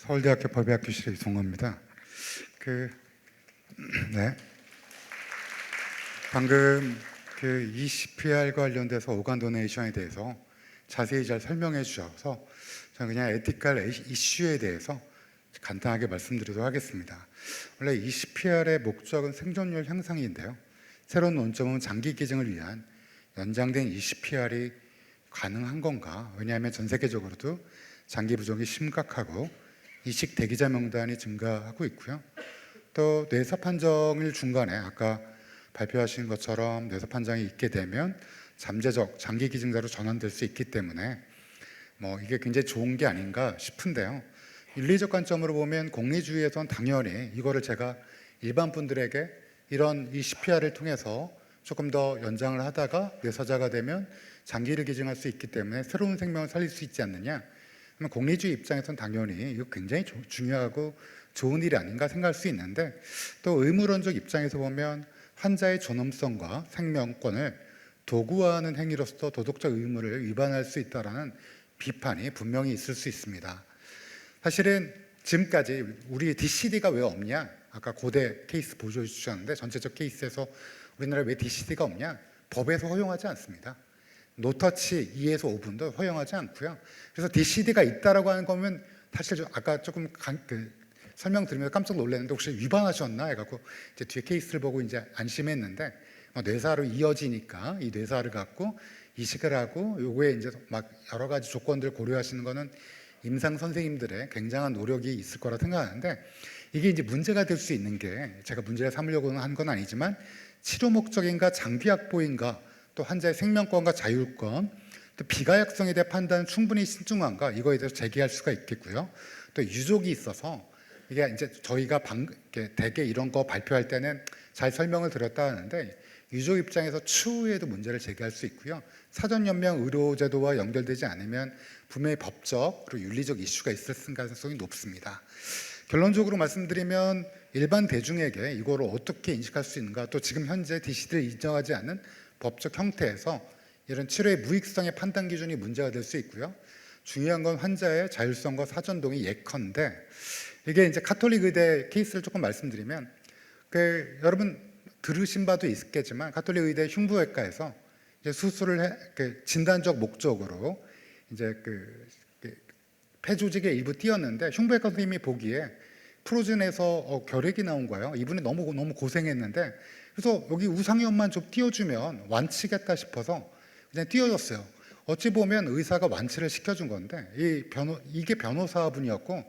서울대학교 법의학교실의 이송호입니다. 네. 방금 ECPR 관련돼서 오간 도네이션에 대해서 자세히 잘 설명해 주셔서 저는 그냥 에티컬 이슈에 대해서 간단하게 말씀드리도록 하겠습니다. 원래 ECPR의 목적은 생존율 향상인데요. 새로운 논점은 장기 기증을 위한 연장된 ECPR이 가능한 건가? 왜냐하면 전 세계적으로도 장기 부종이 심각하고 이식 대기자 명단이 증가하고 있고요. 또 뇌사 판정일 중간에 아까 발표하신 것처럼 뇌사 판정이 있게 되면 잠재적 장기 기증자로 전환될 수 있기 때문에 이게 굉장히 좋은 게 아닌가 싶은데요. 윤리적 관점으로 보면 공리주의에선 당연히 이거를 제가 일반 분들에게 이런 이 CPR을 통해서 조금 더 연장을 하다가 뇌사자가 되면 장기를 기증할 수 있기 때문에 새로운 생명을 살릴 수 있지 않느냐. 그러면 공리주의 입장에서는 당연히 이거 굉장히 중요하고 좋은 일이 아닌가 생각할 수 있는데, 또 의무론적 입장에서 보면 환자의 존엄성과 생명권을 도구화하는 행위로서 도덕적 의무를 위반할 수 있다는 비판이 분명히 있을 수 있습니다. 사실은 지금까지 우리 DCD가 왜 없냐? 아까 고대 케이스 보여주셨는데 주셨는데 전체적 케이스에서 우리나라에 왜 DCD가 없냐? 법에서 허용하지 않습니다. 노터치 2에서 5분도 허용하지 않고요. 그래서 DCD가 있다라고 하는 거면 사실 아까 조금 설명드리면서 깜짝 놀랐는데 혹시 위반하셨나 해갖고 이제 뒤에 케이스를 보고 이제 안심했는데, 뇌사로 이어지니까 이 뇌사를 갖고 이식을 하고 요거에 이제 막 여러 가지 조건들 고려하시는 거는 임상 선생님들의 굉장한 노력이 있을 거라 생각하는데, 이게 이제 문제가 될 수 있는 게, 제가 문제를 삼으려고 한 건 아니지만 치료 목적인가 장비 확보인가, 또 환자의 생명권과 자율권, 또 비가역성에 대한 판단은 충분히 신중한가, 이거에 대해서 제기할 수가 있겠고요. 또 유족이 있어서 이게 이제 저희가 대개 이런 거 발표할 때는 잘 설명을 드렸다 하는데, 유족 입장에서 추후에도 문제를 제기할 수 있고요. 사전연명 의료제도와 연결되지 않으면 분명히 법적 그리고 윤리적 이슈가 있을 가능성이 높습니다. 결론적으로 말씀드리면 일반 대중에게 이거를 어떻게 인식할 수 있는가, 또 지금 현재 DCD를 인정하지 않는 법적 형태에서 이런 치료의 무익성의 판단 기준이 문제가 될 수 있고요. 중요한 건 환자의 자율성과 사전동의 예컨대, 이게 이제 가톨릭 의대 케이스를 조금 말씀드리면, 여러분 들으신 바도 있겠지만 가톨릭 의대 흉부외과에서 이제 수술을 진단적 목적으로 이제 폐 조직의 일부 띄었는데, 흉부외과 선생님이 보기에 프로즌에서 결핵이 나온 거예요. 이분이 너무 고생했는데, 그래서 여기 우상염만 좀 띄워주면 완치겠다 싶어서 그냥 띄워줬어요. 어찌 보면 의사가 완치를 시켜준 건데, 이게 변호사분이었고,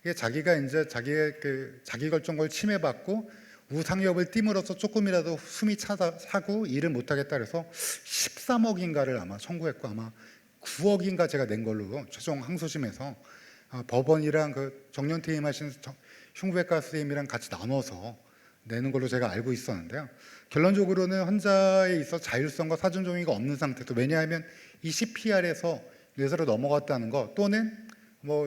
이게 자기가 이제 자기의 자기결정권을 침해받고 우상엽을 띠므로써 조금이라도 숨이 차고 일을 못하겠다 그래서 13억인가를 아마 청구했고, 아마 9억인가 제가 낸 걸로 최종 항소심에서 법원이랑 정년퇴임 하신 흉부외과 선생님이랑 같이 나눠서 내는 걸로 제가 알고 있었는데요. 결론적으로는 환자에 있어 자율성과 사전종의가 없는 상태도, 왜냐하면 이 CPR에서 뇌사로 넘어갔다는 거 또는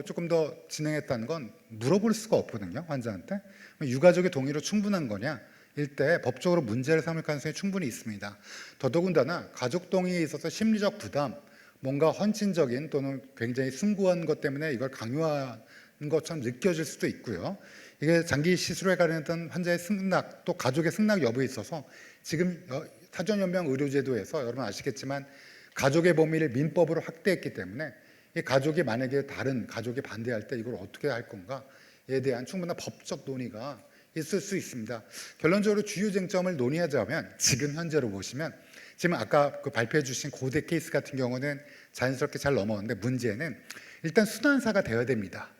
조금 더 진행했다는 건 물어볼 수가 없거든요, 환자한테. 유가족의 동의로 충분한 거냐? 일때 법적으로 문제를 삼을 가능성이 충분히 있습니다. 더더군다나 가족 동의에 있어서 심리적 부담, 뭔가 헌신적인 또는 굉장히 숭고한 것 때문에 이걸 강요하는 것처럼 느껴질 수도 있고요. 이게 장기 시술에 관련된 환자의 승낙, 또 가족의 승낙 여부에 있어서 지금 사전연명 의료제도에서 여러분 아시겠지만 가족의 범위를 민법으로 확대했기 때문에, 이 가족이 만약에 다른 가족이 반대할 때 이걸 어떻게 할 건가에 대한 충분한 법적 논의가 있을 수 있습니다. 결론적으로 주요 쟁점을 논의하자면, 지금 현재로 보시면 지금 아까 발표해 주신 고대 케이스 같은 경우는 자연스럽게 잘 넘어갔는데, 문제는 일단 순환사가 되어야 됩니다.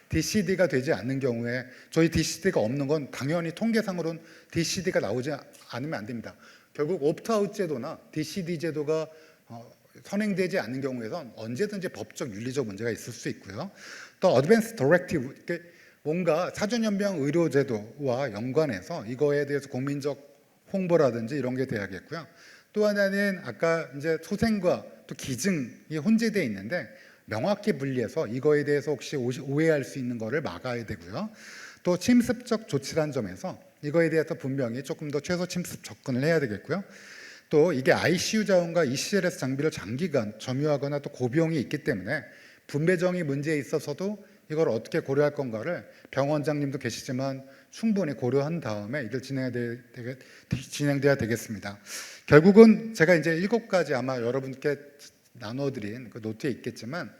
DCD가 되지 않는 경우에, 저희 DCD가 없는 건 당연히 통계상으로는 DCD가 나오지 않으면 안 됩니다. 결국 옵트아웃 제도나 DCD 제도가 선행되지 않는 경우에선 언제든지 법적 윤리적 문제가 있을 수 있고요. 또 어드밴스 디렉티브, 뭔가 사전연명 의료제도와 연관해서 이거에 대해서 국민적 홍보라든지 이런 게 돼야겠고요. 또 하나는 아까 이제 소생과 또 기증이 혼재되어 있는데, 명확히 분리해서 이거에 대해서 혹시 오해할 수 있는 거를 막아야 되고요. 또 침습적 조치라는 점에서 이거에 대해서 분명히 조금 더 최소 침습 접근을 해야 되겠고요. 또 이게 ICU 자원과 ECLS 장비를 장기간 점유하거나 또 고비용이 있기 때문에 분배정의 문제에 있어서도 이걸 어떻게 고려할 건가를 병원장님도 계시지만 충분히 고려한 다음에 이걸 진행돼야 되겠습니다. 결국은 제가 이제 7가지 아마 여러분께 나눠드린 그 노트에 있겠지만,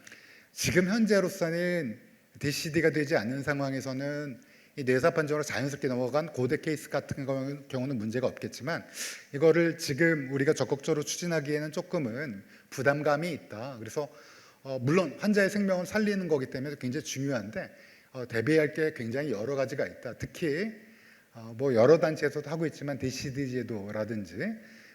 지금 현재로서는 DCD가 되지 않는 상황에서는 이 뇌사 판정으로 자연스럽게 넘어간 고대 케이스 같은 경우는 문제가 없겠지만, 이거를 지금 우리가 적극적으로 추진하기에는 조금은 부담감이 있다. 그래서 물론 환자의 생명을 살리는 거기 때문에 굉장히 중요한데 대비할 게 굉장히 여러 가지가 있다. 특히 뭐 여러 단체에서도 하고 있지만 DCD 제도라든지,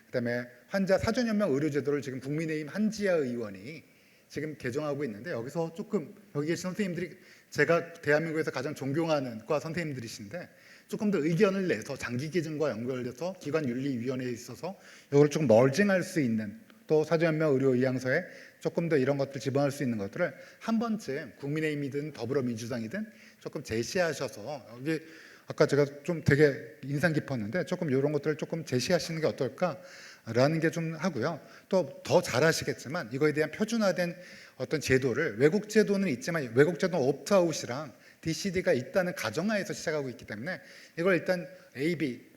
그다음에 환자 사전연명 의료제도를 지금 국민의힘 한지아 의원이 지금 개정하고 있는데, 여기서 조금 여기 계신 선생님들이 제가 대한민국에서 가장 존경하는 과 선생님들이신데 조금 더 의견을 내서 장기 기준과 연결돼서 기관윤리위원회에 있어서 이걸 조금 멀징할 수 있는, 또 사전연명 의료의향서에 조금 더 이런 것들 집어넣을 수 있는 것들을 한 번쯤 국민의힘이든 더불어민주당이든 조금 제시하셔서, 여기 아까 제가 좀 되게 인상 깊었는데 조금 이런 것들을 조금 제시하시는 게 어떨까라는 게 좀 하고요. 또 더 잘하시겠지만 이거에 대한 표준화된 어떤 제도를, 외국 제도는 있지만 외국 제도는 옵트아웃이랑 DCD가 있다는 가정하에서 시작하고 있기 때문에 이걸 일단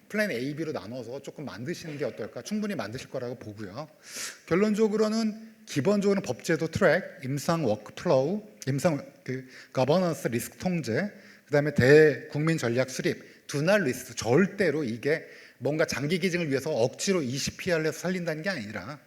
플랜 A, B로 나눠서 조금 만드시는 게 어떨까, 충분히 만드실 거라고 보고요. 결론적으로는 기본적으로는 법제도 트랙, 임상 워크플로우, 임상 거버넌스 리스크 통제, 그다음에 대국민 전략 수립, 두날 리스트, 절대로 이게 뭔가 장기 기증을 위해서 억지로 20PR을 해서 살린다는 게 아니라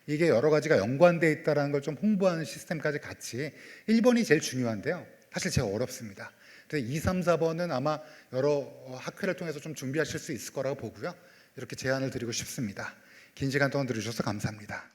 이게 여러 가지가 연관되어 있다는 걸 좀 홍보하는 시스템까지 같이. 1번이 제일 중요한데요. 사실 제가 어렵습니다. 그래서 2, 3, 4번은 아마 여러 학회를 통해서 좀 준비하실 수 있을 거라고 보고요. 이렇게 제안을 드리고 싶습니다. 긴 시간 동안 들으셔서 감사합니다.